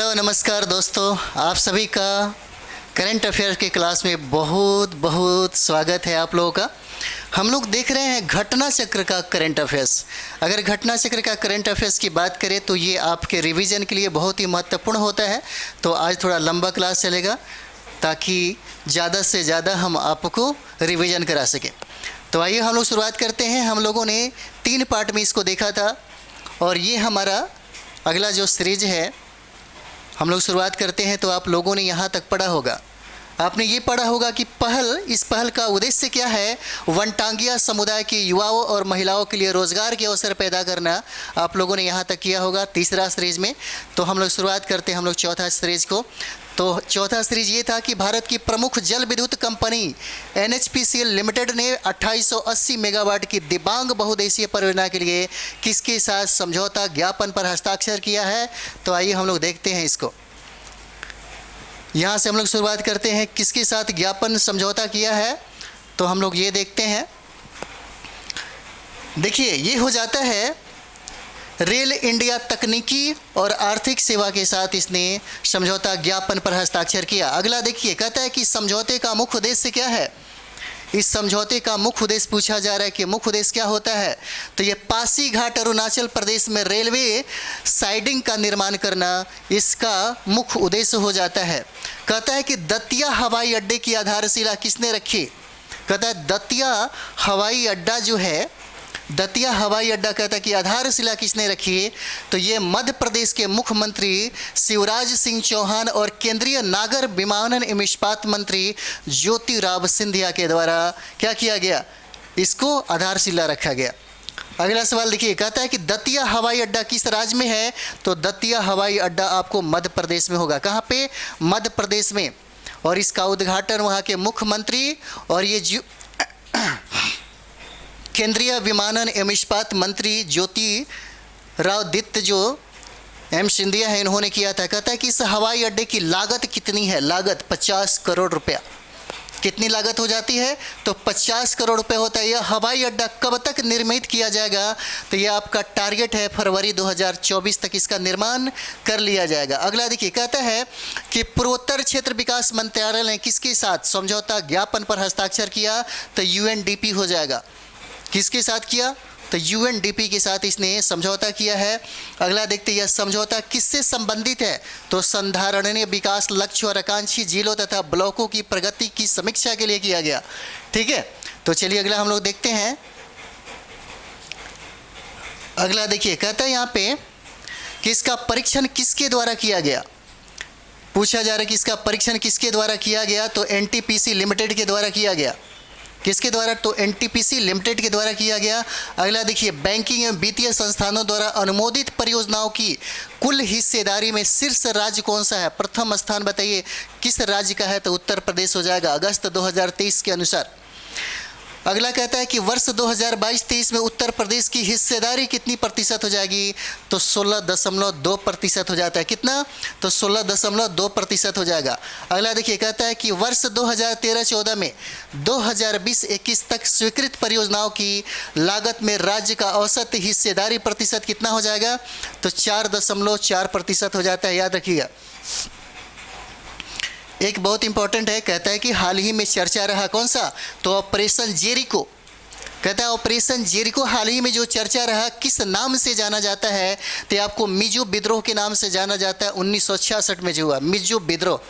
Hello नमस्कार दोस्तों, आप सभी का करंट अफेयर्स की क्लास में बहुत बहुत स्वागत है आप लोगों का। हम लोग देख रहे हैं घटना चक्र का करंट अफेयर्स। अगर घटना चक्र का करंट अफेयर्स की बात करें तो ये आपके रिवीजन के लिए बहुत ही महत्वपूर्ण होता है। तो आज थोड़ा लंबा क्लास चलेगा ताकि ज़्यादा से ज़्यादा हम आपको रिवीजन करा सकें। तो आइए हम लोग शुरुआत करते हैं। हम लोगों ने 3 पार्ट में इसको देखा था और ये हमारा अगला जो सीरीज है हम लोग शुरुआत करते हैं। तो आप लोगों ने यहाँ तक पढ़ा होगा, आपने ये पढ़ा होगा कि इस पहल का उद्देश्य क्या है। वनटांगिया समुदाय के युवाओं और महिलाओं के लिए रोज़गार के अवसर पैदा करना, आप लोगों ने यहाँ तक किया होगा तीसरा सीरीज में। तो हम लोग शुरुआत करते हैं हम लोग चौथा सीरीज को। तो चौथा सीरीज ये था कि भारत की प्रमुख जल विद्युत कंपनी NHPCL लिमिटेड ने 2880 मेगावाट की दिबांग बहुउद्देशीय परियोजना के लिए किसके साथ समझौता ज्ञापन पर हस्ताक्षर किया है। तो आइए हम लोग देखते हैं इसको। यहाँ से हम लोग शुरुआत करते हैं, किसके साथ ज्ञापन समझौता किया है। तो हम लोग ये देखते हैं, देखिए ये हो जाता है रेल इंडिया तकनीकी और आर्थिक सेवा के साथ इसने समझौता ज्ञापन पर हस्ताक्षर किया। अगला देखिए, कहता है कि समझौते का मुख्य उद्देश्य क्या है। इस समझौते का मुख्य उद्देश्य पूछा जा रहा है कि मुख्य उद्देश्य क्या होता है। तो ये पासीघाट अरुणाचल प्रदेश में रेलवे साइडिंग का निर्माण करना इसका मुख्य उद्देश्य हो जाता है। कहता है कि दतिया हवाई अड्डे की आधारशिला किसने रखी। कहता है दतिया हवाई अड्डा जो है, दतिया हवाई अड्डा कहता है कि आधारशिला किसने रखी। तो ये मध्य प्रदेश के मुख्यमंत्री शिवराज सिंह चौहान और केंद्रीय नागर विमानन एवं इस्पात मंत्री ज्योतिराव सिंधिया के द्वारा क्या किया गया, इसको आधारशिला रखा गया। अगला सवाल देखिए, कहता है कि दतिया हवाई अड्डा किस राज्य में है। तो दतिया हवाई अड्डा आपको मध्य प्रदेश में होगा। कहाँ पे, मध्य प्रदेश में। और इसका उद्घाटन वहाँ के मुख्यमंत्री और ये केंद्रीय विमानन एवं इस्पात मंत्री ज्योतिरादित्य जो एम सिंधिया है, इन्होंने किया था। कहता है कि इस हवाई अड्डे की लागत कितनी है। लागत 50 करोड़ रुपया। कितनी लागत हो जाती है, तो 50 करोड़ रुपए होता है। यह हवाई अड्डा कब तक निर्मित किया जाएगा। तो यह आपका टारगेट है फरवरी 2024 तक इसका निर्माण कर लिया जाएगा। अगला देखिए, कहता है कि पूर्वोत्तर क्षेत्र विकास मंत्रालय ने किसके साथ समझौता ज्ञापन पर हस्ताक्षर किया। तो UNDP हो जाएगा। किसके साथ किया, तो UNDP के साथ इसने समझौता किया है। अगला देखते हैं, यह समझौता किससे संबंधित है। तो संधारणीय विकास लक्ष्य और आकांक्षी जिलों तथा ब्लॉकों की प्रगति की समीक्षा के लिए किया गया। ठीक है, तो चलिए अगला हम लोग देखते हैं। अगला देखिए, कहता है यहाँ पे कि इसका परीक्षण किसके द्वारा किया गया। पूछा जा रहा है कि इसका परीक्षण किसके द्वारा किया गया। तो NTPC लिमिटेड के द्वारा किया गया। किसके द्वारा, तो NTPC लिमिटेड के द्वारा किया गया। अगला देखिए, बैंकिंग एवं वित्तीय संस्थानों द्वारा अनुमोदित परियोजनाओं की कुल हिस्सेदारी में शीर्ष राज्य कौन सा है। प्रथम स्थान बताइए किस राज्य का है। तो उत्तर प्रदेश हो जाएगा अगस्त 2023 के अनुसार। अगला कहता है कि वर्ष 2022-23 में उत्तर प्रदेश की हिस्सेदारी कितनी प्रतिशत हो जाएगी। तो 16.2% हो जाता है। कितना, तो 16.2% हो जाएगा। अगला देखिए, कहता है कि वर्ष 2013-14 में 2020-21 तक स्वीकृत परियोजनाओं की लागत में राज्य का औसत हिस्सेदारी प्रतिशत कितना हो जाएगा। तो 4.4% हो जाता है। याद रखिएगा। एक बहुत इंपॉर्टेंट है, कहता है कि हाल ही में चर्चा रहा कौन सा, तो ऑपरेशन जेरिको। कहता है ऑपरेशन जेरिको हाल ही में जो चर्चा रहा किस नाम से जाना जाता है। तो आपको मिजो विद्रोह के नाम से जाना जाता है। 1966 में जो हुआ मिजो विद्रोह।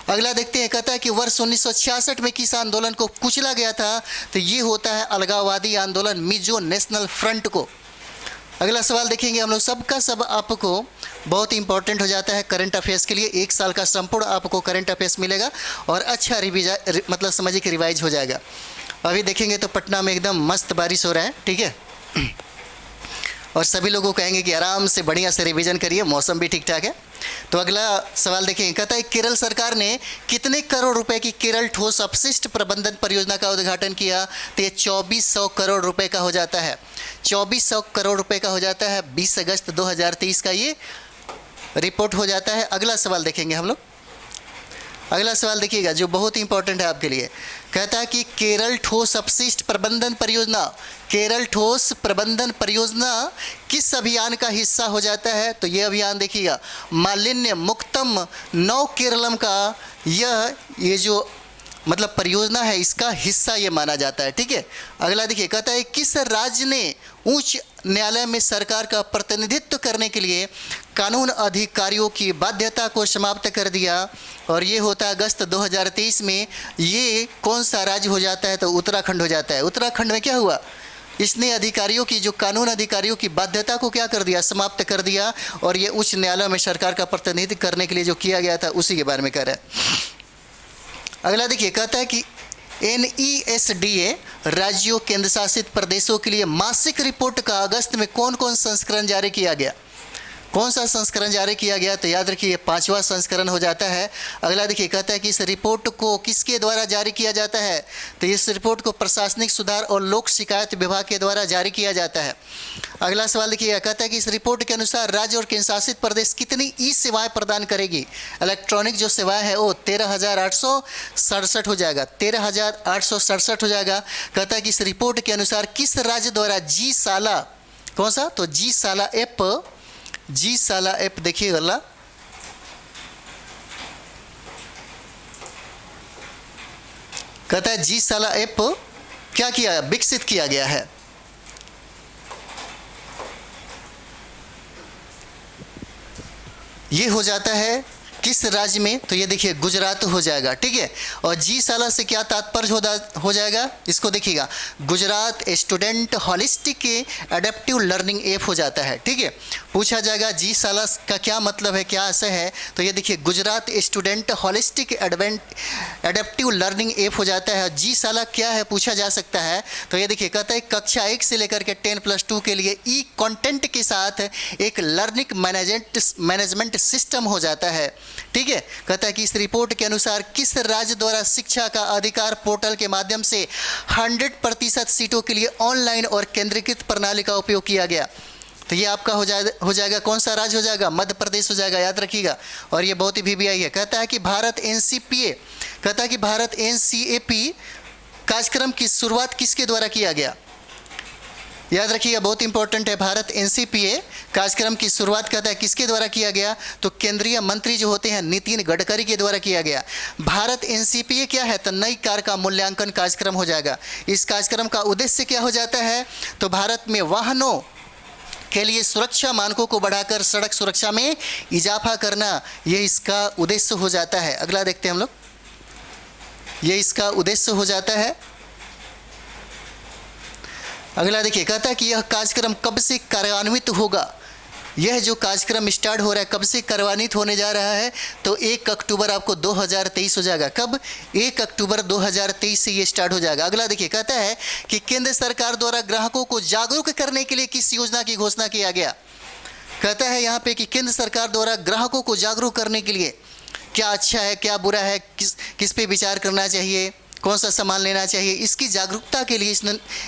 अगला देखते हैं, कहता है कि वर्ष 1966 में किस आंदोलन को कुचला गया था। तो ये होता है अलगाववादी आंदोलन मिजो नेशनल फ्रंट को। अगला सवाल देखेंगे हम लोग, सबका सब आपको बहुत इंपॉर्टेंट हो जाता है करंट अफेयर्स के लिए। 1 साल का संपूर्ण आपको करंट अफेयर्स मिलेगा और अच्छा मतलब समझिए कि रिवाइज हो जाएगा। अभी देखेंगे तो पटना में एकदम मस्त बारिश हो रहा है। ठीक है, और सभी लोगों को कहेंगे कि आराम से बढ़िया से रिवीजन करिए, मौसम भी ठीक ठाक है। तो अगला सवाल देखें, कहता है केरल सरकार ने कितने करोड़ रुपए की केरल ठोस अपशिष्ट प्रबंधन परियोजना का उद्घाटन किया। तो ये 2400 करोड़ रुपए का हो जाता है। 2400 करोड़ रुपए का हो जाता है। 20 अगस्त 2023 का ये रिपोर्ट हो जाता है। अगला सवाल देखेंगे हम लोग, अगला सवाल देखिएगा जो बहुत ही इंपॉर्टेंट है आपके लिए। कहता है कि केरल ठोस अपशिष्ट प्रबंधन परियोजना, केरल ठोस प्रबंधन परियोजना किस अभियान का हिस्सा हो जाता है? तो ये अभियान देखिएगा मालिन्य मुक्तम नव केरलम का ये जो मतलब परियोजना है इसका हिस्सा ये माना जाता है। ठीक है, अगला देखिए कहता है किस राज्य ने उच्च न्यायालय में सरकार का प्रतिनिधित्व करने के लिए कानून अधिकारियों की बाध्यता को समाप्त कर दिया? और ये होता है अगस्त 2023 में। ये कौन सा राज्य हो जाता है? तो उत्तराखंड हो जाता है। उत्तराखंड में क्या हुआ? इसने अधिकारियों की जो कानून अधिकारियों की बाध्यता को क्या कर दिया? समाप्त कर दिया। और ये उच्च न्यायालय में सरकार का प्रतिनिधित्व करने के लिए जो किया गया था उसी के बारे में कह रहा है। अगला देखिए कहता है कि NESDA राज्यों केंद्र शासित प्रदेशों के लिए मासिक रिपोर्ट का अगस्त में कौन कौन संस्करण जारी किया गया? कौन सा संस्करण जारी किया गया? तो याद रखिए 5वां संस्करण हो जाता है। अगला देखिए कहता है कि इस रिपोर्ट को किसके द्वारा जारी किया जाता है? तो इस रिपोर्ट को प्रशासनिक सुधार और लोक शिकायत विभाग के द्वारा जारी किया जाता है। अगला सवाल देखिए कहता है कि इस रिपोर्ट के अनुसार राज्य और केंद्र शासित प्रदेश कितनी ई सेवाएं प्रदान करेगी? इलेक्ट्रॉनिक जो सेवाएं है वो 13,867 हो जाएगा, 13,867 हो जाएगा। कहता है कि इस रिपोर्ट के अनुसार किस राज्य द्वारा जी साला, कौन सा? तो जी साला ऐप देखिए गला कहता है जी साला ऐप क्या किया? विकसित किया गया है। ये हो जाता है किस राज्य में? तो ये देखिए गुजरात हो जाएगा। ठीक है, और जी साला से क्या तात्पर्य हो जाएगा? इसको देखिएगा Gujarat student holistic adaptive learning app हो जाता है। ठीक है, पूछा जाएगा जी साला का क्या मतलब है, क्या आशय है? तो ये देखिए Gujarat student holistic adaptive learning app हो जाता है। जी साला क्या है पूछा जा सकता है। तो ये देखिए कहता है कक्षा 1 से लेकर के 10+2 के लिए ई कंटेंट के साथ एक लर्निंग मैनेजमेंट सिस्टम हो जाता है। ठीक है, कहता है कि इस रिपोर्ट के अनुसार किस राज्य द्वारा शिक्षा का अधिकार पोर्टल के माध्यम से 100% सीटों के लिए ऑनलाइन और केंद्रीकृत प्रणाली का उपयोग किया गया? तो ये आपका हो जाएगा कौन सा राज्य हो जाएगा? मध्य प्रदेश हो जाएगा, याद रखिएगा। और ये बहुत ही VVI है। कहता है कि भारत NCAP कार्यक्रम की शुरुआत किसके द्वारा किया गया? याद रखिएगा बहुत इंपॉर्टेंट है। भारत NCPA कार्यक्रम की शुरुआत कहता है किसके द्वारा किया गया? तो केंद्रीय मंत्री जो होते हैं नितिन गडकरी के द्वारा किया गया। भारत NCPA क्या है? तो नई कार का मूल्यांकन कार्यक्रम हो जाएगा। इस कार्यक्रम का उद्देश्य क्या हो जाता है? तो भारत में वाहनों के लिए सुरक्षा मानकों को बढ़ाकर सड़क सुरक्षा में इजाफा करना, ये इसका उद्देश्य हो जाता है। अगला देखते हैं हम लोग, ये इसका उद्देश्य हो जाता है। अगला देखिए कहता है कि यह कार्यक्रम कब से कार्यान्वित होगा? यह जो कार्यक्रम स्टार्ट हो रहा है कब से कार्यान्वित होने जा रहा है? तो 1 अक्टूबर आपको 2023 हो जाएगा। कब? 1 अक्टूबर 2023 से ये स्टार्ट हो जाएगा। अगला देखिए कहता है कि केंद्र सरकार द्वारा ग्राहकों को जागरूक करने के लिए किस योजना की घोषणा किया गया? कहता है यहाँ पे कि केंद्र सरकार द्वारा ग्राहकों को जागरूक करने के लिए क्या अच्छा है क्या बुरा है, किस पे विचार करना चाहिए, कौन सा सामान लेना चाहिए, इसकी जागरूकता के लिए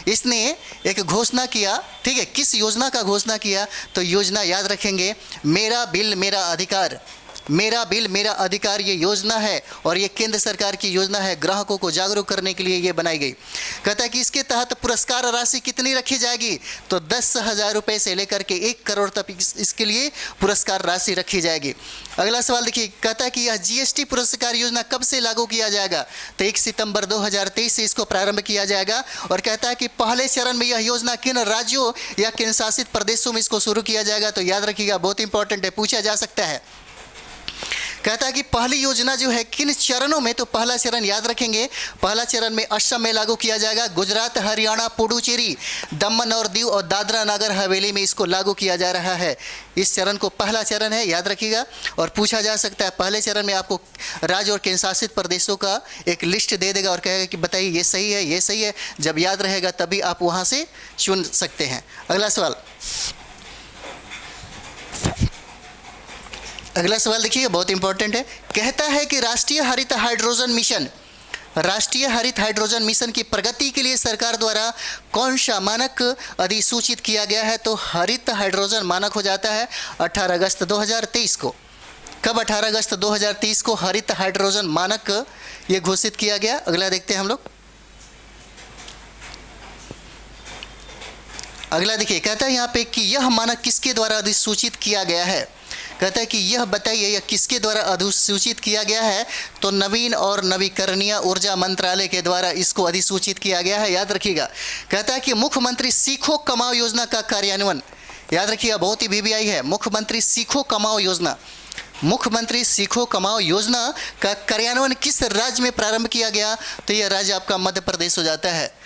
इसने एक घोषणा किया। ठीक है, किस योजना का घोषणा किया? तो योजना याद रखेंगे मेरा बिल मेरा अधिकार, मेरा बिल मेरा अधिकार ये योजना है। और ये केंद्र सरकार की योजना है, ग्राहकों को जागरूक करने के लिए ये बनाई गई। कहता है कि इसके तहत पुरस्कार राशि कितनी रखी जाएगी? तो 10,000 रुपये से लेकर के 1 करोड़ तक इसके लिए पुरस्कार राशि रखी जाएगी। अगला सवाल देखिए कहता है कि यह GST पुरस्कार योजना कब से लागू किया जाएगा? तो 1 सितंबर 2023 से इसको प्रारंभ किया जाएगा। और कहता है कि पहले चरण में यह योजना किन राज्यों या केंद्र शासित प्रदेशों में इसको शुरू किया जाएगा? तो याद रखिएगा बहुत इंपॉर्टेंट है, पूछा जा सकता है। कहता है कि पहली योजना जो है किन चरणों में? तो पहला चरण याद रखेंगे, पहला चरण में असम में लागू किया जाएगा। गुजरात, हरियाणा, पुडुचेरी, दमन और दीव और दादरा नगर हवेली में इसको लागू किया जा रहा है। इस चरण को पहला चरण है, याद रखिएगा। और पूछा जा सकता है पहले चरण में आपको राज्य और केंद्र शासित प्रदेशों का एक लिस्ट दे देगा और कहेगा कि बताइए ये सही है ये सही है। जब याद रहेगा तभी आप वहाँ से चुन सकते हैं। अगला सवाल, अगला सवाल देखिए बहुत इंपॉर्टेंट है। कहता है कि राष्ट्रीय हरित हाइड्रोजन मिशन की प्रगति के लिए सरकार द्वारा कौन सा मानक अधिसूचित किया गया है? तो हरित हाइड्रोजन मानक हो जाता है 18 अगस्त 2023 को। कब 18 अगस्त 2023 को हरित हाइड्रोजन मानक ये घोषित किया गया? अगला देखते हैं हम लोग। अगला देखिए, कहता है यहाँ पे कि यह मानक किसके द्वारा अधिसूचित किया गया है? कहता है कि यह बताइए यह किसके द्वारा अधिसूचित किया गया है? तो नवीन और नवीकरणीय ऊर्जा मंत्रालय के द्वारा इसको अधिसूचित किया गया है, याद रखिएगा। कहता है कि मुख्यमंत्री सीखो कमाओ योजना का कार्यान्वयन, याद रखिएगा, बहुत ही वीवीआई है। मुख्यमंत्री सीखो कमाओ योजना, मुख्यमंत्री सीखो कमाओ योजना का कार्यान्वयन किस राज्य में प्रारंभ किया गया? तो यह राज्य आपका मध्य प्रदेश हो जाता है।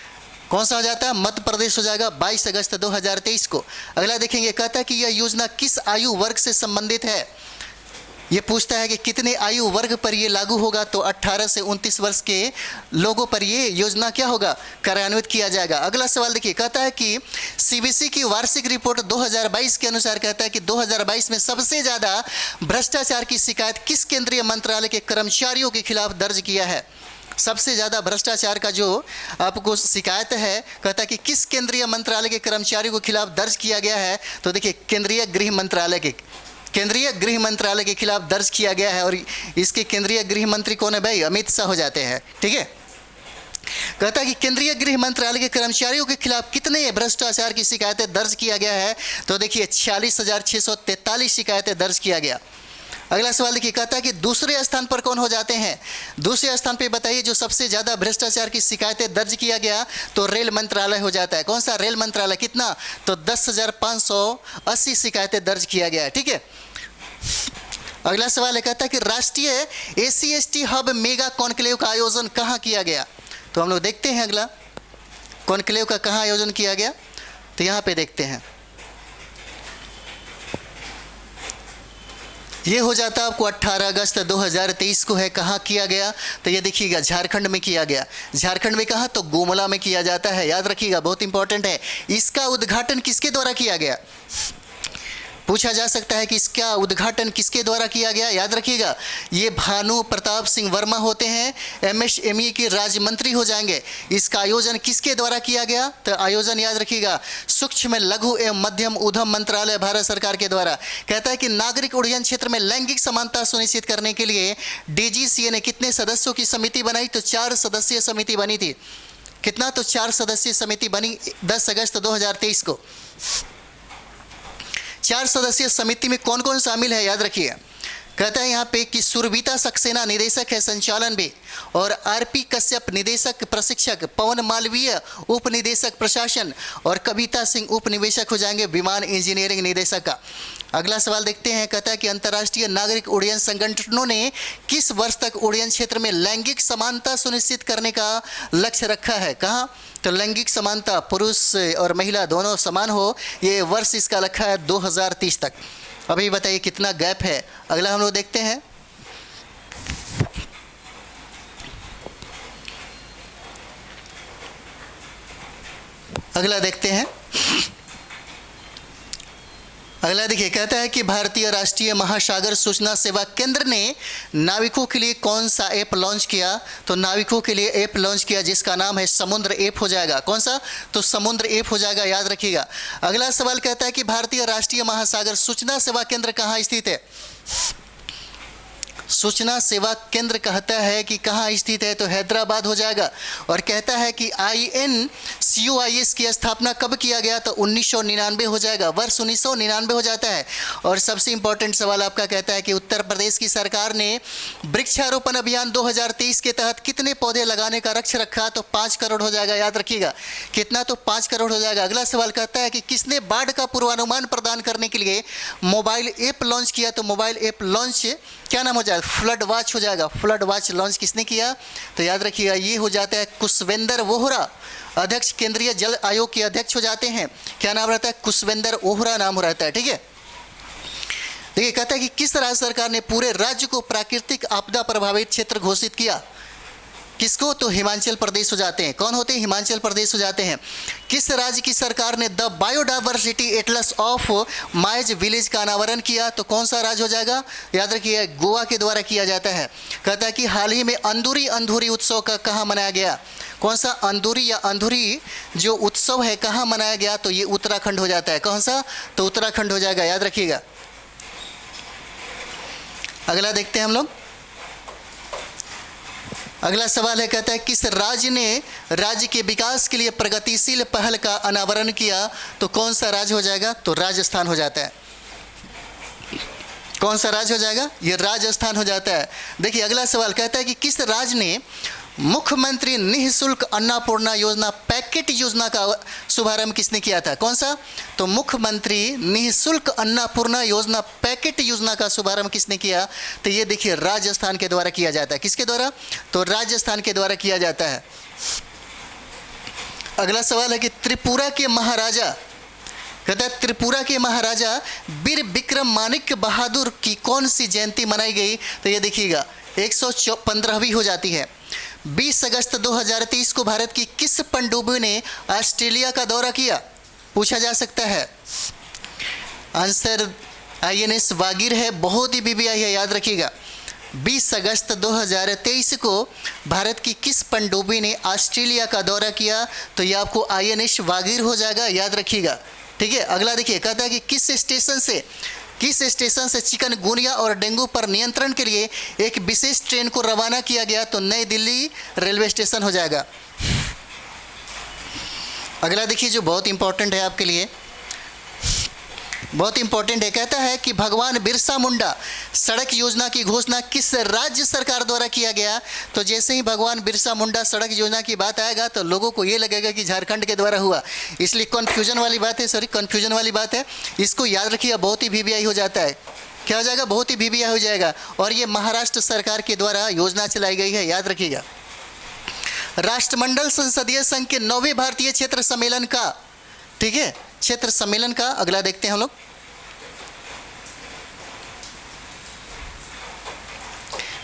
कौन सा हो जाता है? मध्य प्रदेश हो जाएगा, 22 अगस्त 2023 को। अगला देखेंगे, कहता है कि यह योजना किस आयु वर्ग से संबंधित है? ये पूछता है कि कितने आयु वर्ग पर ये लागू होगा? तो 18 से 29 वर्ष के लोगों पर ये योजना क्या होगा? कार्यान्वित किया जाएगा। अगला सवाल देखिए, कहता है कि सीबीसी की वार्षिक रिपोर्ट 2022 के अनुसार कहता है कि 2022 में सबसे ज़्यादा भ्रष्टाचार की शिकायत किस केंद्रीय मंत्रालय के कर्मचारियों के खिलाफ दर्ज किया है? सबसे ज़्यादा भ्रष्टाचार का जो आपको शिकायत है, कहता है कि किस केंद्रीय मंत्रालय के कर्मचारियों के खिलाफ दर्ज किया गया है? तो देखिए, केंद्रीय गृह मंत्रालय के खिलाफ दर्ज किया गया है। और इसके केंद्रीय गृह मंत्री कौन है भाई? अमित शाह हो जाते हैं, ठीक है। कहता है कि केंद्रीय गृह मंत्रालय के कर्मचारियों के खिलाफ कितने भ्रष्टाचार की शिकायतें दर्ज किया गया है? तो देखिए 46,643 शिकायतें दर्ज किया गया। अगला सवाल देखिए, कहता है कि दूसरे स्थान पर कौन हो जाते हैं? दूसरे स्थान पे बताइए जो सबसे ज़्यादा भ्रष्टाचार की शिकायतें दर्ज किया गया, तो रेल मंत्रालय हो जाता है। कौन सा? रेल मंत्रालय। कितना? तो 10,580 शिकायतें दर्ज किया गया है, ठीक है। अगला सवाल है, कहता है कि राष्ट्रीय एससी/एसटी हब मेगा कॉन्क्लेव का आयोजन कहाँ किया गया? तो हम लोग देखते हैं अगला, कॉन्क्लेव का कहाँ आयोजन किया गया? तो यहाँ पे देखते हैं, ये हो जाता है आपको 18 अगस्त 2023 को है। कहाँ किया गया? तो ये देखिएगा, झारखंड में किया गया। झारखंड में कहाँ? तो गोमला में किया जाता है, याद रखिएगा, बहुत इंपॉर्टेंट है। इसका उद्घाटन किसके द्वारा किया गया? पूछा जा सकता है कि इसका उद्घाटन किसके द्वारा किया गया? याद रखिएगा, ये भानु प्रताप सिंह वर्मा होते हैं, एमएसएमई के राज्य मंत्री हो जाएंगे। इसका आयोजन किसके द्वारा किया गया? तो आयोजन याद रखिएगा, सूक्ष्म लघु एवं मध्यम उद्यम मंत्रालय, भारत सरकार के द्वारा। कहता है कि नागरिक उड्डयन क्षेत्र में लैंगिक समानता सुनिश्चित करने के लिए डीजीसीए ने कितने सदस्यों की समिति बनाई? तो 4 सदस्यीय समिति बनी थी। कितना? तो 4 सदस्यीय समिति बनी 10 अगस्त 2023 को। 4 सदस्यीय समिति में कौन कौन शामिल है? याद रखिए, कहता है यहाँ पे कि सुरभिता सक्सेना निदेशक है संचालन भी, और आरपी कश्यप निदेशक प्रशिक्षक, पवन मालवीय उप निदेशक प्रशासन, और कविता सिंह उप निवेशक हो जाएंगे विमान इंजीनियरिंग निदेशक का। अगला सवाल देखते हैं, कहता है कि अंतर्राष्ट्रीय नागरिक उड्डयन संगठनों ने किस वर्ष तक उड्डयन क्षेत्र में लैंगिक समानता सुनिश्चित करने का लक्ष्य रखा है? कहाँ? तो लैंगिक समानता, पुरुष और महिला दोनों समान हो, ये वर्ष इसका रखा है 2030 तक। अभी बताइए कितना गैप है? अगला हम लोग देखते हैं, अगला देखते हैं। अगला देखिए, कहता है कि भारतीय राष्ट्रीय महासागर सूचना सेवा केंद्र ने नाविकों के लिए कौन सा ऐप लॉन्च किया? तो नाविकों के लिए ऐप लॉन्च किया जिसका नाम है समुद्र ऐप हो जाएगा। कौन सा? तो समुद्र ऐप हो जाएगा, याद रखिएगा। अगला सवाल कहता है कि भारतीय राष्ट्रीय महासागर सूचना सेवा केंद्र कहाँ स्थित है? सूचना सेवा केंद्र कहता है कि कहाँ स्थित है? तो हैदराबाद हो जाएगा। और कहता है कि INCOIS की स्थापना कब किया गया? तो 1999 हो जाएगा, वर्ष 1999 हो जाता है। और सबसे इंपॉर्टेंट सवाल आपका कहता है कि उत्तर प्रदेश की सरकार ने वृक्षारोपण अभियान 2023 के तहत कितने पौधे लगाने का लक्ष्य रखा? तो 5 करोड़ हो जाएगा, याद रखिएगा। कितना? तो 5 करोड़ हो जाएगा। अगला सवाल कहता है कि किसने बाढ़ का पूर्वानुमान प्रदान करने के लिए मोबाइल ऐप लॉन्च किया? तो मोबाइल ऐप लॉन्च क्या नाम हो जाएगा? फ्लड वॉच हो जाएगा। फ्लड वॉच लॉन्च किसने किया? तो याद रखिएगा, ये हो जाता है कुशवेंद्र वोहरा, अध्यक्ष केंद्रीय जल आयोग के अध्यक्ष हो जाते हैं। क्या नाम रहता है? कुशवेंद्र वोहरा नाम हो रहता है, ठीक है। देखिए, कहता है कि किस राज्य सरकार ने पूरे राज्य को प्राकृतिक आपदा प्रभावित क्षेत्र घोषित किया? किसको? तो हिमाचल प्रदेश हो जाते हैं। कौन होते हैं? हिमाचल प्रदेश हो जाते हैं। किस राज्य की सरकार ने the biodiversity Atlas of mine's village का अनावरण किया? तो कौन सा राज्य हो जाएगा? याद रखिए, गोवा के द्वारा किया जाता है। कहता है कि हाल ही में अंदूरी अंधूरी उत्सव का कहाँ मनाया गया? कौन सा? अंदूरी या अंधूरी जो उत्सव है कहाँ मनाया गया? तो ये उत्तराखंड हो जाता है। कौन सा? तो उत्तराखंड हो जाएगा, याद रखिएगा। अगला देखते हैं हम लोग। अगला सवाल है, कहता है किस राज्य ने राज्य के विकास के लिए प्रगतिशील पहल का अनावरण किया? तो कौन सा राज्य हो जाएगा? तो राजस्थान हो जाता है। कौन सा राज्य हो जाएगा? ये राजस्थान हो जाता है। देखिए अगला सवाल कहता है कि किस राज्य ने मुख्यमंत्री निःशुल्क अन्नपूर्णा योजना पैकेट योजना का शुभारंभ किसने किया था? कौन सा? तो मुख्यमंत्री निःशुल्क अन्नपूर्णा योजना पैकेट योजना का शुभारंभ किसने किया? तो ये देखिए राजस्थान के द्वारा किया जाता है। किसके द्वारा? तो राजस्थान के द्वारा किया जाता है। अगला सवाल है कि त्रिपुरा के महाराजा, कहता है त्रिपुरा के महाराजा वीर विक्रम माणिक्य बहादुर की कौन सी जयंती मनाई गई? तो ये देखिएगा 115वीं हो जाती है। 20 अगस्त 2023 को भारत की किस पनडुब्बी ने ऑस्ट्रेलिया का दौरा किया? पूछा जा सकता है। आंसर INS वागीर है, बहुत ही BBI है, याद रखिएगा। 20 अगस्त 2023 को भारत की किस पनडुब्बी ने ऑस्ट्रेलिया का दौरा किया? तो ये आपको INS वागीर हो जाएगा, याद रखिएगा। ठीक है, अगला देखिए, कहता है कि किस स्टेशन से चिकनगुनिया और डेंगू पर नियंत्रण के लिए एक विशेष ट्रेन को रवाना किया गया? तो नई दिल्ली रेलवे स्टेशन हो जाएगा। अगला देखिए जो बहुत इंपॉर्टेंट है आपके लिए, बहुत इंपॉर्टेंट है। कहता है कि भगवान बिरसा मुंडा सड़क योजना की घोषणा किस राज्य सरकार द्वारा किया गया? तो जैसे ही भगवान बिरसा मुंडा सड़क योजना की बात आएगा तो लोगों को ये लगेगा कि झारखंड के द्वारा हुआ, इसलिए कन्फ्यूजन वाली बात है, इसको याद रखिए, बहुत ही BBI हो जाता है। क्या हो जाएगा? बहुत ही BBI हो जाएगा। और ये महाराष्ट्र सरकार के द्वारा योजना चलाई गई है, याद रखिएगा। राष्ट्रमंडल संसदीय संघ के 9वें भारतीय क्षेत्र सम्मेलन का, ठीक है, क्षेत्र सम्मेलन का अगला देखते हैं हम लोग।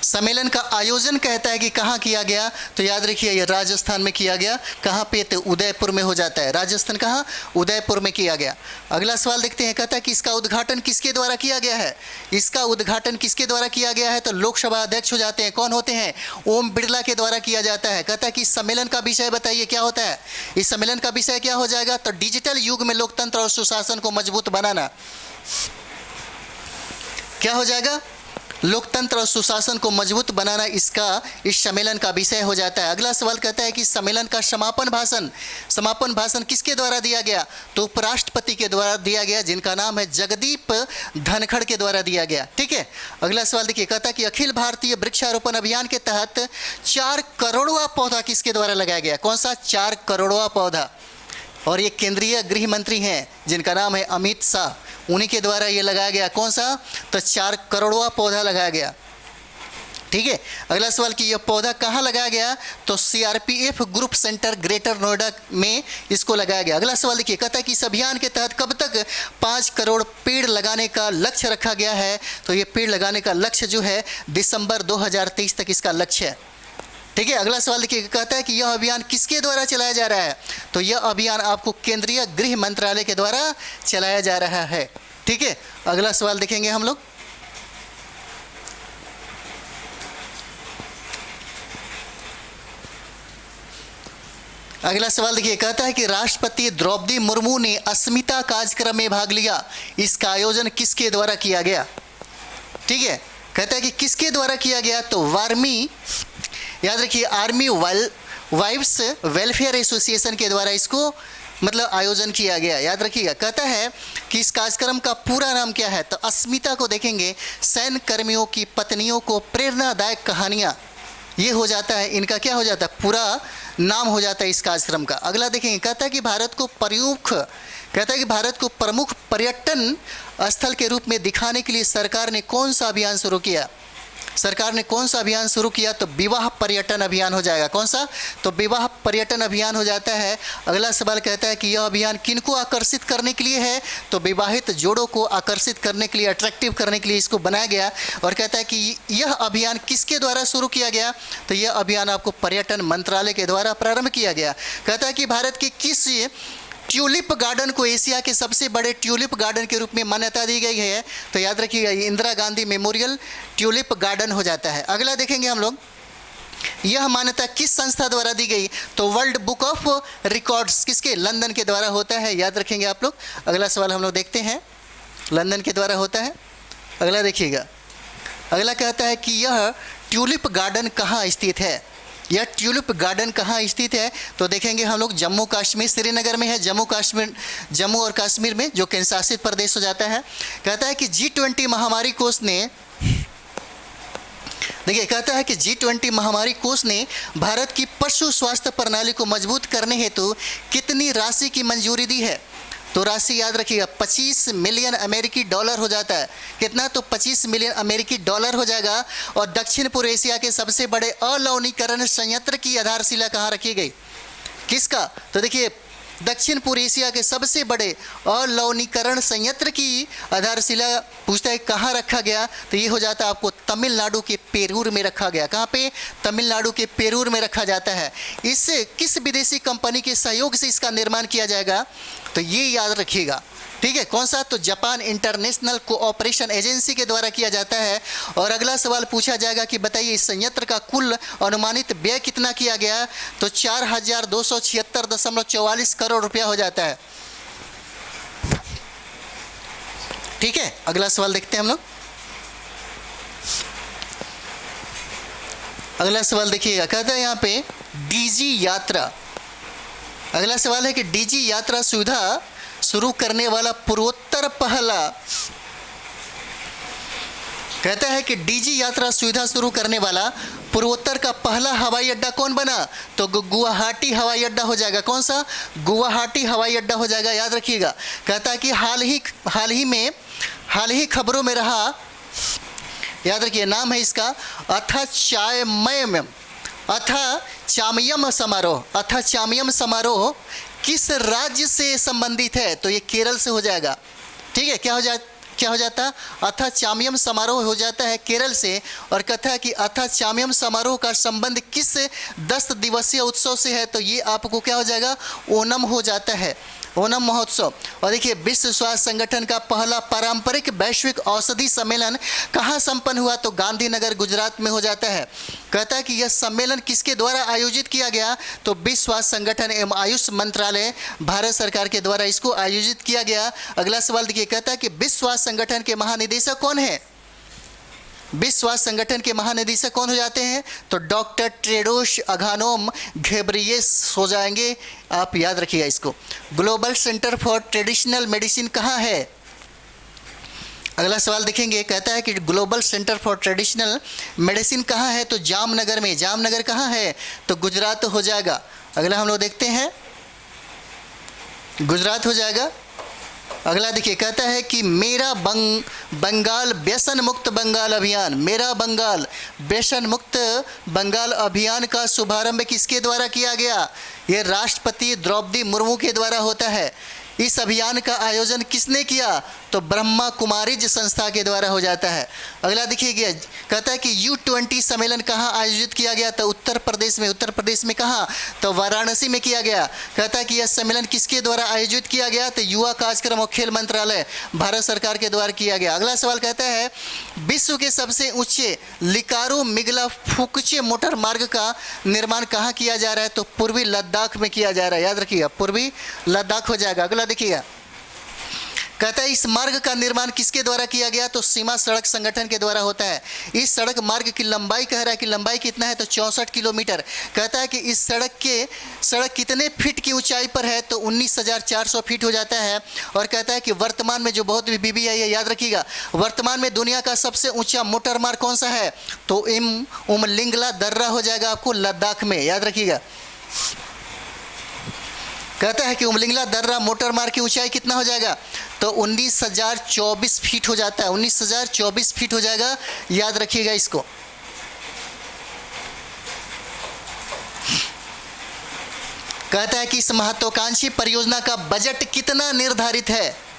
सम्मेलन का आयोजन कहता है कि कहाँ किया गया? तो याद रखिए ये राजस्थान में किया गया। कहाँ पे? तो उदयपुर में हो जाता है। राजस्थान कहाँ? उदयपुर में किया गया। अगला सवाल देखते हैं, कहता है कि इसका उद्घाटन किसके द्वारा किया गया है? इसका उद्घाटन किसके द्वारा किया गया है? तो लोकसभा अध्यक्ष हो जाते हैं। कौन होते हैं? ओम बिरला के द्वारा किया जाता है। कहता है कि इस सम्मेलन का विषय बताइए क्या होता है? इस सम्मेलन का विषय क्या हो जाएगा? तो डिजिटल युग में लोकतंत्र और सुशासन को मजबूत बनाना। क्या हो जाएगा? लोकतंत्र और सुशासन को मजबूत बनाना इस सम्मेलन का विषय हो जाता है। अगला सवाल कहता है कि सम्मेलन का समापन भाषण किसके द्वारा दिया गया? तो उपराष्ट्रपति के द्वारा दिया गया, जिनका नाम है जगदीप धनखड़ के द्वारा दिया गया। ठीक है, अगला सवाल देखिए, कहता है कि अखिल भारतीय वृक्षारोपण अभियान के तहत 4 करोड़वां पौधा किसके द्वारा लगाया गया? कौन सा? 4 करोड़वां पौधा। और ये केंद्रीय गृह मंत्री हैं जिनका नाम है अमित शाह, उन्हीं के द्वारा ये लगाया गया। कौन सा? तो 4 करोड़वां पौधा लगाया गया। ठीक है, अगला सवाल कि यह पौधा कहाँ लगाया गया? तो CRPF group centre greater Noida में इसको लगाया गया। अगला सवाल देखिए, कहता है कि इस अभियान के तहत कब तक 5 करोड़ पेड़ लगाने का लक्ष्य रखा गया है? तो ये पेड़ लगाने का लक्ष्य जो है दिसंबर 2023 तक इसका लक्ष्य है। ठीक है, अगला सवाल देखिए, कहता है कि यह अभियान किसके द्वारा चलाया जा रहा है? तो यह अभियान आपको केंद्रीय गृह मंत्रालय के द्वारा चलाया जा रहा है। ठीक है, अगला सवाल देखेंगे हम लोग। अगला सवाल देखिए, कहता है कि राष्ट्रपति द्रौपदी मुर्मू ने अस्मिता कार्यक्रम में भाग लिया, इसका आयोजन किसके द्वारा किया गया? ठीक है, कहता है कि किसके द्वारा किया गया? तो वार्मी, याद रखिए, आर्मी वाइव्स वेलफेयर एसोसिएशन के द्वारा इसको मतलब आयोजन किया गया, याद रखिएगा। कहता है कि इस कार्यक्रम का पूरा नाम क्या है? तो अस्मिता को देखेंगे, सैन्य कर्मियों की पत्नियों को प्रेरणादायक कहानियाँ, ये हो जाता है इनका, क्या हो जाता है? पूरा नाम हो जाता है इस कार्यक्रम का। अगला देखेंगे, कहता है कि भारत को प्रमुख पर्यटन स्थल के रूप में दिखाने के लिए सरकार ने कौन सा अभियान शुरू किया? तो विवाह पर्यटन अभियान हो जाएगा। कौन सा? तो विवाह पर्यटन अभियान हो जाता है। अगला सवाल कहता है कि यह अभियान किनको आकर्षित करने के लिए है? तो विवाहित जोड़ों को आकर्षित करने के लिए, अट्रैक्टिव करने के लिए इसको बनाया गया। और कहता है कि यह अभियान किसके द्वारा शुरू किया गया? तो यह अभियान आपको पर्यटन मंत्रालय के द्वारा प्रारंभ किया गया। कहता है कि भारत के किस ट्यूलिप गार्डन को एशिया के सबसे बड़े ट्यूलिप गार्डन के रूप में मान्यता दी गई है? तो याद रखिएगा, Indira Gandhi memorial tulip garden हो जाता है। अगला देखेंगे हम लोग, यह मान्यता किस संस्था द्वारा दी गई? तो वर्ल्ड बुक ऑफ रिकॉर्ड्स किसके? लंदन के द्वारा होता है, याद रखेंगे आप लोग। अगला सवाल हम लोग देखते हैं, लंदन के द्वारा होता है। अगला देखिएगा, अगला कहता है कि यह ट्यूलिप गार्डन कहाँ स्थित है। यह ट्यूलिप गार्डन कहाँ स्थित है, तो देखेंगे हम लोग जम्मू कश्मीर, श्रीनगर में है, जम्मू और कश्मीर में, जो केंद्र शासित प्रदेश हो जाता है। कहता है कि G20 महामारी कोष ने, देखिए कहता है कि G20 महामारी कोष ने भारत की पशु स्वास्थ्य प्रणाली को मजबूत करने हेतु कितनी राशि की मंजूरी दी है। तो राशि याद रखिएगा, 25 मिलियन अमेरिकी डॉलर हो जाता है। कितना, तो 25 मिलियन अमेरिकी डॉलर हो जाएगा। और दक्षिण पूर्व एशिया के सबसे बड़े अलवणीकरण संयंत्र की आधारशिला कहाँ रखी गई, किसका, तो देखिए दक्षिण पूर्व एशिया के सबसे बड़े अलवणीकरण संयंत्र की आधारशिला पूछता है कहाँ रखा गया, तो ये हो जाता है आपको तमिलनाडु के पेरूर में रखा गया। कहाँ पे, तमिलनाडु के पेरूर में रखा जाता है। इससे किस विदेशी कंपनी के सहयोग से इसका निर्माण किया जाएगा, तो ये याद रखिएगा, ठीक है। कौन सा, तो जापान इंटरनेशनल कोऑपरेशन एजेंसी के द्वारा किया जाता है। और अगला सवाल पूछा जाएगा कि बताइए इस संयंत्र का कुल अनुमानित व्यय कितना किया गया, तो 4276.44 करोड़ रुपया हो जाता है, ठीक है। अगला सवाल देखते हैं हम लोग। अगला सवाल देखिएगा, कहता है यहाँ पे डीजी यात्रा। अगला सवाल है कि डीजी यात्रा सुविधा शुरू करने वाला पूर्वोत्तर पहला, कहता है कि डीजी यात्रा सुविधा शुरू करने वाला पूर्वोत्तर का पहला हवाई अड्डा कौन बना, तो गुवाहाटी हवाई अड्डा हो जाएगा। कौन सा, गुवाहाटी हवाई अड्डा हो जाएगा, याद रखिएगा। कहता है कि हाल ही खबरों में रहा, याद रखिए नाम है इसका अथा चामयम समारोह किस राज्य से संबंधित है, तो ये केरल से हो जाएगा, ठीक है। क्या हो जाता, अथा चामयम समारोह हो जाता है केरल से। और कहता है कि अथा चामयम समारोह का संबंध किस 10 दिवसीय उत्सव से है, तो ये आपको क्या हो जाएगा, ओणम हो जाता है, ओणम महोत्सव। और देखिए विश्व स्वास्थ्य संगठन का पहला पारंपरिक वैश्विक औषधि सम्मेलन कहाँ संपन्न हुआ, तो गांधीनगर गुजरात में हो जाता है। कहता है कि यह सम्मेलन किसके द्वारा आयोजित किया गया, तो विश्व स्वास्थ्य संगठन एवं आयुष मंत्रालय भारत सरकार के द्वारा इसको आयोजित किया गया। अगला सवाल देखिए, कहता है कि विश्व स्वास्थ्य संगठन के महानिदेशक कौन है, विश्व स्वास्थ्य संगठन के महानिदेशक कौन हो जाते हैं, तो डॉक्टर टेड्रोस अधानोम घेब्रेयेसस हो जाएंगे, आप याद रखिएगा इसको। Global centre for traditional medicine कहाँ है। अगला सवाल देखेंगे, कहता है कि global centre for traditional medicine कहाँ है, तो जामनगर में। जामनगर कहाँ है, तो गुजरात हो जाएगा। अगला हम लोग देखते हैं, गुजरात हो जाएगा। अगला देखिए, कहता है कि मेरा बंगाल व्यसन मुक्त बंगाल अभियान, मेरा बंगाल व्यसन मुक्त बंगाल अभियान का शुभारंभ किसके द्वारा किया गया, ये राष्ट्रपति द्रौपदी मुर्मू के द्वारा होता है। इस अभियान का आयोजन किसने किया, तो ब्रह्मा कुमारीज संस्था के द्वारा हो जाता है। अगला देखिए, कहता है कि U20 सम्मेलन कहाँ आयोजित किया गया, तो उत्तर प्रदेश में। उत्तर प्रदेश में कहाँ, तो वाराणसी में किया गया। कहता है कि यह सम्मेलन किसके द्वारा आयोजित किया गया, तो युवा कार्यक्रम और खेल मंत्रालय भारत सरकार के द्वारा किया गया। अगला सवाल कहता है विश्व के सबसे ऊंचे लिकारो मिगला फुकचे मोटर मार्ग का निर्माण कहाँ किया जा रहा है, तो पूर्वी लद्दाख में किया जा रहा है, याद रखिएगा पूर्वी लद्दाख हो जाएगा। अगला देखिएगा, कहता है इस मार्ग का निर्माण किसके द्वारा किया गया, तो सीमा सड़क संगठन के द्वारा होता है। इस सड़क मार्ग की लंबाई कह रहा है कि लंबाई कितना है, तो 64 किलोमीटर। कहता है कि इस सड़क कितने फीट की ऊंचाई पर है, तो 19,400 फीट हो जाता है। और कहता है कि वर्तमान में जो बहुत बीबी है, ये याद रखिएगा, वर्तमान में दुनिया का सबसे ऊंचा मोटर मार्ग कौन सा है, तो उमलिंगला दर्रा हो जाएगा आपको लद्दाख में, याद रखिएगा। कहता है कि उमलिंगला दर्रा मोटर मार्ग की ऊंचाई कितना हो जाएगा, तो 19,024 फीट हो जाता है, 19,024 फीट हो जाएगा, याद रखिएगा इसको। कहता है कि इस महत्वाकांक्षी परियोजना का बजट कितना निर्धारित है,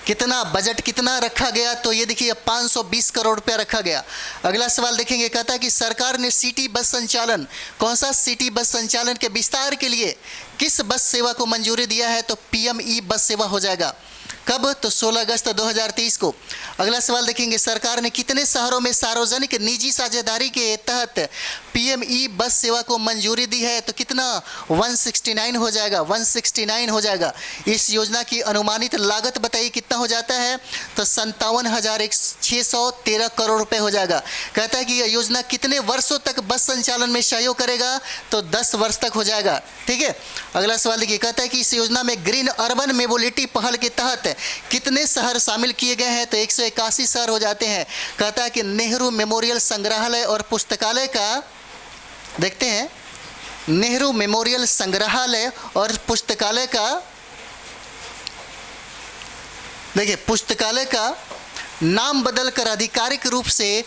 कितना बजट कितना रखा गया, तो ये देखिए 520 करोड़ रुपया रखा गया। अगला सवाल देखेंगे, कहता है कि सरकार ने सिटी बस संचालन, कौन सा सिटी बस संचालन के विस्तार के लिए किस बस सेवा को मंजूरी दिया है, तो PME बस सेवा हो जाएगा। कब, तो 16 अगस्त 2023 को। अगला सवाल देखेंगे, सरकार ने कितने शहरों में सार्वजनिक निजी साझेदारी के तहत PME बस सेवा को मंजूरी दी है, तो कितना 169 हो जाएगा, 169 हो जाएगा। इस योजना की अनुमानित लागत बताइए कितना कितना हो जाता है, तो 57,613 करोड़ रुपए हो जाएगा। कहता है कि यह योजना कितने वर्षों तक बस संचालन में सहयोग करेगा, तो 10 वर्ष तक हो जाएगा। ठीक है, अगला सवाल देखिए, कहता है कि इस योजना में ग्रीन अर्बन मोबिलिटी पहल के तहत कितने शहर शामिल किए गए हैं, तो 181 शहर हो जाते हैं। कहता है कि नेहरू मेमोरियल संग्रहालय और पुस्तकालय का, देखते हैं, नेहरू मेमोरियल संग्रहालय और पुस्तकालय का, देखिए पुस्तकालय का नाम बदलकर आधिकारिक रूप से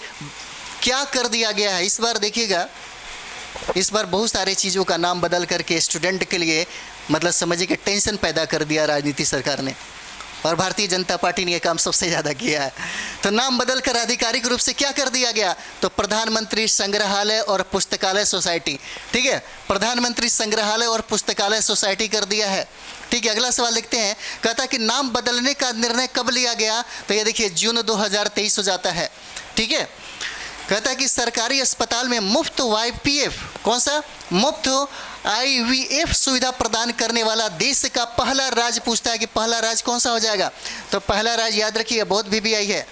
क्या कर दिया गया है। इस बार देखिएगा, इस बार बहुत सारे चीज़ों का नाम बदल करके स्टूडेंट के लिए मतलब समझिए कि टेंशन पैदा कर दिया राजनीति सरकार ने, और भारतीय जनता पार्टी ने यह काम सबसे ज़्यादा किया है। तो नाम बदलकर आधिकारिक रूप से क्या कर दिया गया, तो प्रधानमंत्री संग्रहालय और पुस्तकालय सोसाइटी। ठीक है, प्रधानमंत्री संग्रहालय और पुस्तकालय सोसाइटी कर दिया है। ठीक है, अगला सवाल देखते हैं, कहता है कि नाम बदलने का निर्णय कब लिया गया, तो ये देखिए जून 2023 हो जाता है। ठीक है, कहता है कि सरकारी अस्पताल में मुफ्त YPF, कौन सा, मुफ्त IVF सुविधा प्रदान करने वाला देश का पहला राज्य, पूछता है कि पहला राज्य कौन सा हो जाएगा, तो पहला राज्य याद रखिए बहुत VVI है,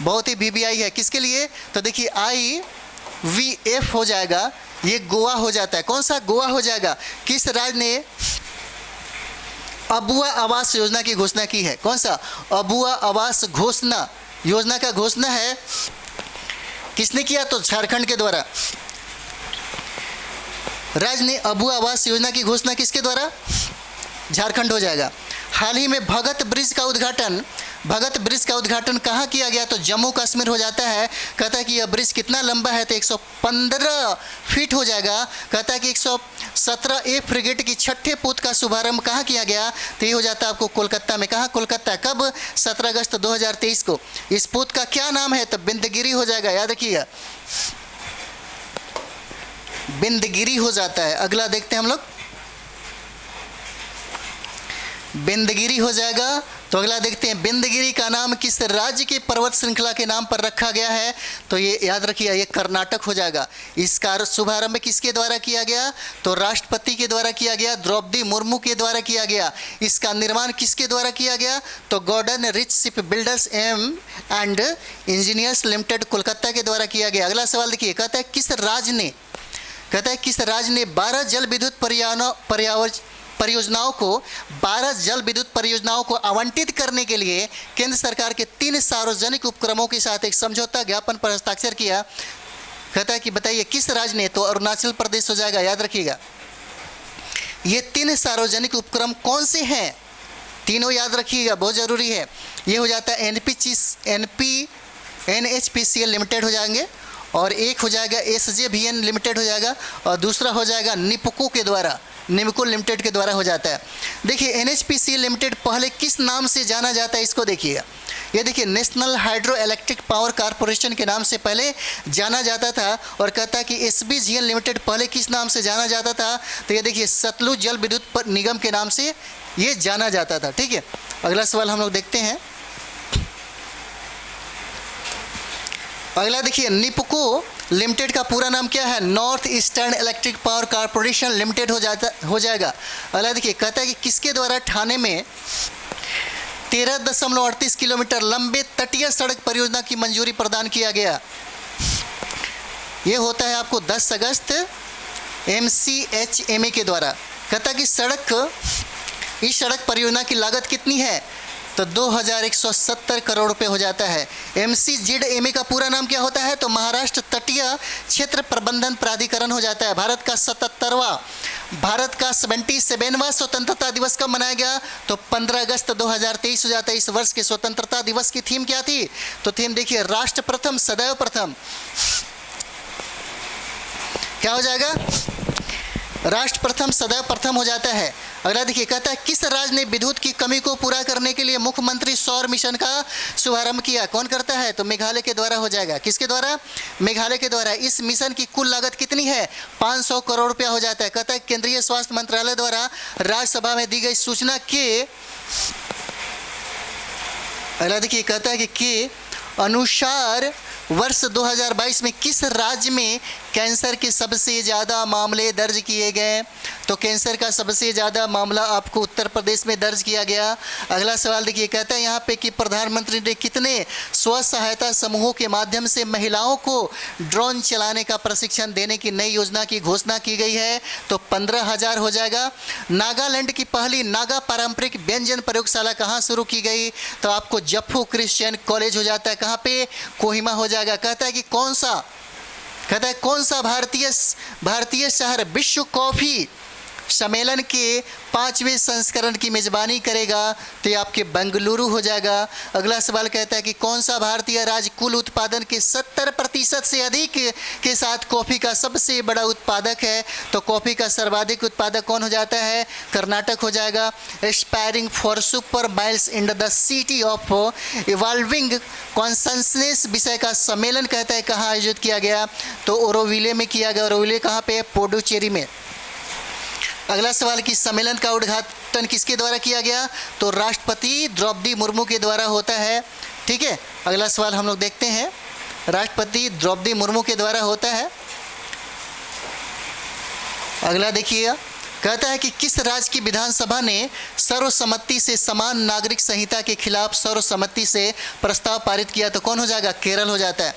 बहुत ही VVI है। किसके लिए, तो देखिए IVF हो जाएगा, ये गोवा हो जाता है। कौन सा, गोवा हो जाएगा। किस राज्य ने अबुआ आवास योजना की घोषणा की है, कौन सा, अबुआ आवास घोषणा योजना का घोषणा है किसने किया, तो झारखंड के द्वारा। राज्य ने अबुआ आवास योजना की घोषणा किसके द्वारा, झारखंड हो जाएगा। हाल ही में भगत ब्रिज का उद्घाटन कहाँ किया गया, तो जम्मू कश्मीर हो जाता है। कहता है कि यह ब्रिज कितना लंबा है, तो 115 फीट हो जाएगा। कहता है कि 117A फ्रिगेट की 6ठे पोत का शुभारंभ कहाँ किया गया, तो ये हो जाता है आपको कोलकाता में। कहाँ, कोलकाता। कब, 17 अगस्त 2023 को। इस पोत का क्या नाम है, तो बिंदगिरी हो जाएगा, याद रखिएगा, बिंदगिरी हो जाता है। अगला देखते हैं हम लोग, बिंदगिरी हो जाएगा। तो अगला देखते हैं, बिंदगिरी का नाम किस राज्य के पर्वत श्रृंखला के नाम पर रखा गया है, तो ये याद रखिए, ये कर्नाटक हो जाएगा। इसका शुभारंभ किसके द्वारा किया गया, तो राष्ट्रपति के द्वारा किया गया, द्रौपदी मुर्मू के द्वारा किया गया। इसका निर्माण किसके द्वारा किया गया, तो Garden Reach ship builders and engineers limited Kolkata के द्वारा किया गया। अगला सवाल देखिए, कहता है किस राज्य ने, कहता है किस राज्य ने 12 जल विद्युत परियोजनाओं को आवंटित करने के लिए केंद्र सरकार के 3 सार्वजनिक उपक्रमों के साथ एक समझौता ज्ञापन पर हस्ताक्षर किया। कहता है कि बताइए किस राज्य ने, तो अरुणाचल प्रदेश हो जाएगा, याद रखिएगा। ये 3 सार्वजनिक उपक्रम कौन से हैं, तीनों याद रखिएगा, बहुत जरूरी है। ये हो जाता है NHPCL लिमिटेड हो जाएंगे, और एक हो जाएगा SJVN लिमिटेड हो जाएगा, और दूसरा हो जाएगा निपको के द्वारा, निमको लिमिटेड के द्वारा हो जाता है। देखिए NHPCL लिमिटेड पहले किस नाम से जाना जाता है, इसको देखिएगा। ये देखिए national hydro electric power corporation के नाम से पहले जाना जाता था। और कहता है कि SBGN लिमिटेड पहले किस नाम से जाना जाता था, तो ये देखिए सतलुज जल विद्युत निगम के नाम से ये जाना जाता था। ठीक है, अगला सवाल हम लोग देखते हैं। अगला देखिए, निपको लिमिटेड का पूरा नाम क्या है, north eastern electric power corporation limited हो जाएगा। अगला देखिए, कहता है कि किसके द्वारा ठाणे में 13.38 किलोमीटर लंबे तटीय सड़क परियोजना की मंजूरी प्रदान किया गया। ये होता है आपको 10 अगस्त MCHMA के द्वारा। कहता है कि इस सड़क परियोजना की लागत कितनी है, तो 2170 करोड़ रुपए हो जाता है। MCZMA का पूरा नाम क्या होता है, तो महाराष्ट्र तटीय क्षेत्र प्रबंधन प्राधिकरण हो जाता है। भारत का 77वां स्वतंत्रता दिवस कब मनाया गया, तो 15 अगस्त 2023 हो जाता है। इस वर्ष के स्वतंत्रता दिवस की थीम क्या थी, तो थीम देखिए राष्ट्र प्रथम सदैव प्रथम। क्या हो जाएगा, राष्ट्र प्रथम सदैव प्रथम हो जाता है। अगला देखिए, कहता है किस राज्य ने विद्युत की कमी को पूरा करने के लिए मुख्यमंत्री सौर मिशन का शुभारंभ किया, कौन करता है, तो मेघालय के द्वारा हो जाएगा। किसके द्वारा, मेघालय के द्वारा। इस मिशन की कुल लागत कितनी है, 500 करोड़ रुपया हो जाता है। कहता है केंद्रीय स्वास्थ्य मंत्रालय द्वारा राज्यसभा में दी गई सूचना के, अगला देखिए, कहता है कि अनुसार वर्ष 2022 में किस राज्य में कैंसर के सबसे ज़्यादा मामले दर्ज किए गए, तो कैंसर का सबसे ज़्यादा मामला आपको उत्तर प्रदेश में दर्ज किया गया। अगला सवाल देखिए, कहता है यहाँ पे कि प्रधानमंत्री ने कितने स्व सहायता समूहों के माध्यम से महिलाओं को ड्रोन चलाने का प्रशिक्षण देने की नई योजना की घोषणा की गई है, तो 15,000 हो जाएगा। नागालैंड की पहली नागा पारंपरिक व्यंजन प्रयोगशाला कहाँ शुरू की गई, तो आपको जफ्फू क्रिश्चियन कॉलेज हो जाता है, कहाँ पे, कोहिमा हो जाएगा। कहता है कि कौन सा भारतीय शहर विश्व कॉफ़ी सम्मेलन के 5वें संस्करण की मेज़बानी करेगा, तो ये आपके बेंगलुरु हो जाएगा। अगला सवाल कहता है कि कौन सा भारतीय राज्य कुल उत्पादन के 70% से अधिक के साथ कॉफ़ी का सबसे बड़ा उत्पादक है, तो कॉफ़ी का सर्वाधिक उत्पादक कौन हो जाता है, कर्नाटक हो जाएगा। Aspiring for super miles in the city of evolving consciousness विषय का सम्मेलन कहता है कहाँ आयोजित किया गया, तो ओरोविले में किया गया। ओरोविले कहाँ पे, पुडुचेरी में। अगला सवाल कि सम्मेलन का उद्घाटन किसके द्वारा किया गया, तो राष्ट्रपति द्रौपदी मुर्मू के द्वारा होता है। ठीक है, अगला सवाल हम लोग देखते हैं, राष्ट्रपति द्रौपदी मुर्मू के द्वारा होता है। अगला देखिएगा, कहता है कि किस राज्य की विधानसभा ने सर्वसम्मति से समान नागरिक संहिता के खिलाफ सर्वसम्मति से प्रस्ताव पारित किया, तो कौन हो जाएगा, केरल हो जाता है।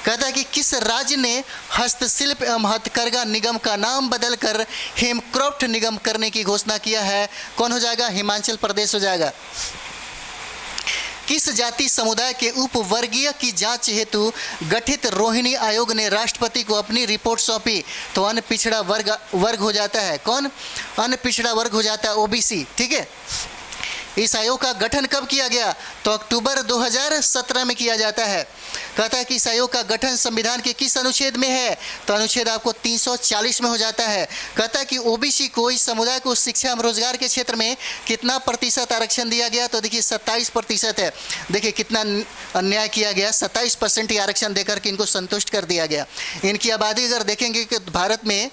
कहता है कि किस राज्य ने हस्तशिल्प एवं हथकरघा निगम का नाम बदलकर हेमक्राफ्ट निगम करने की घोषणा किया है, कौन हो जाएगा, हिमाचल प्रदेश हो जाएगा। किस जाति समुदाय के उपवर्गीय की जांच हेतु गठित रोहिणी आयोग ने राष्ट्रपति को अपनी रिपोर्ट सौंपी, तो अन्य पिछड़ा वर्ग हो जाता है, कौन, अन्य पिछड़ा वर्ग हो जाता है, ओबीसी। ठीक है, इस आयोग का गठन कब किया गया, तो अक्टूबर 2017 में किया जाता है। कहता है कि इस आयोग का गठन संविधान के किस अनुच्छेद में है, तो अनुच्छेद आपको 340 में हो जाता है। कहता है कि ओबीसी को, इस समुदाय को शिक्षा एवं रोजगार के क्षेत्र में कितना प्रतिशत आरक्षण दिया गया, तो देखिए 27% है। देखिए कितना अन्याय किया गया, 27% ही आरक्षण देकर के इनको संतुष्ट कर दिया गया। इनकी आबादी अगर देखेंगे कि भारत में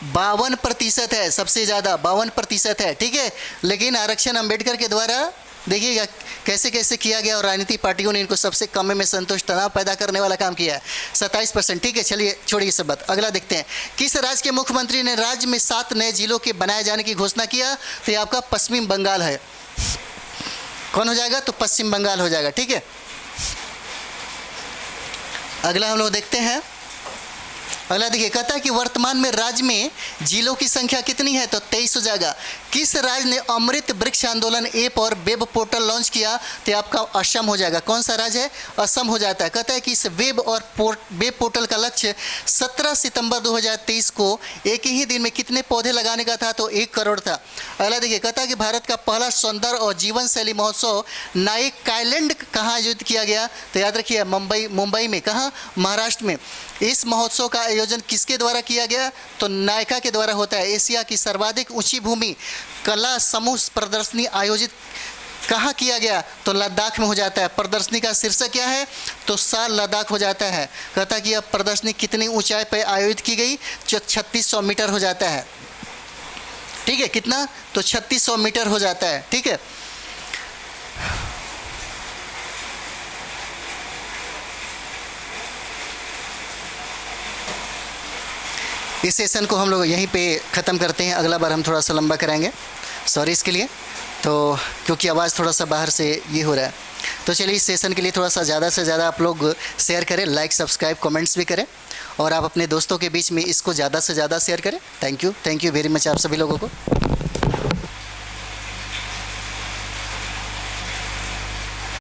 52% है, सबसे ज़्यादा 52% है। ठीक है, लेकिन आरक्षण अम्बेडकर के द्वारा देखिएगा कैसे कैसे किया गया और राजनीतिक पार्टियों ने इनको सबसे कम में संतोष तनाव पैदा करने वाला काम किया है, 27%। ठीक है, चलिए छोड़िए सब बात, अगला देखते हैं। किस राज्य के मुख्यमंत्री ने राज्य में 7 नए जिलों के बनाए जाने की घोषणा किया, तो ये आपका पश्चिम बंगाल है। कौन हो जाएगा, तो पश्चिम बंगाल हो जाएगा। ठीक है, अगला हम लोग देखते हैं। अगला देखिए, कहता है कि वर्तमान में राज्य में जिलों की संख्या कितनी है, तो 23 हो जाएगा। किस राज्य ने अमृत वृक्ष आंदोलन ऐप और वेब पोर्टल लॉन्च किया, तो आपका असम हो जाएगा। कौन सा राज्य है, असम हो जाता है। कहता है कि इस वेब पोर्टल का लक्ष्य 17 सितंबर 2023 को एक ही दिन में कितने पौधे लगाने का था, तो 1 करोड़ था। अगला देखिए, कहता है कि भारत का पहला सौंदर्य और जीवन शैली महोत्सव नाइक आइलैंड कहाँ आयोजित किया गया, तो याद रखिए मुंबई में। कहाँ, महाराष्ट्र में। इस महोत्सव का आयोजन किसके द्वारा किया गया, तो नायका के द्वारा होता है। एशिया की सर्वाधिक ऊंची भूमि कला समूह प्रदर्शनी आयोजित कहाँ किया गया, तो लद्दाख में हो जाता है। प्रदर्शनी का शीर्षक क्या है, तो साल लद्दाख हो जाता है। कहता है कि यह प्रदर्शनी कितनी ऊंचाई पर आयोजित की गई, जो 3600 मीटर हो जाता है। ठीक है, कितना, तो 3600 मीटर हो जाता है। ठीक है, इस सेशन को हम लोग यहीं पे ख़त्म करते हैं। अगला बार हम थोड़ा सा लंबा कराएंगे, सॉरी इसके लिए, तो क्योंकि आवाज़ थोड़ा सा बाहर से ये हो रहा है। तो चलिए इस सेशन के लिए थोड़ा सा ज़्यादा से ज़्यादा आप लोग शेयर करें, लाइक सब्सक्राइब कमेंट्स भी करें, और आप अपने दोस्तों के बीच में इसको ज़्यादा से ज़्यादा शेयर करें। थैंक यू वेरी मच आप सभी लोगों को।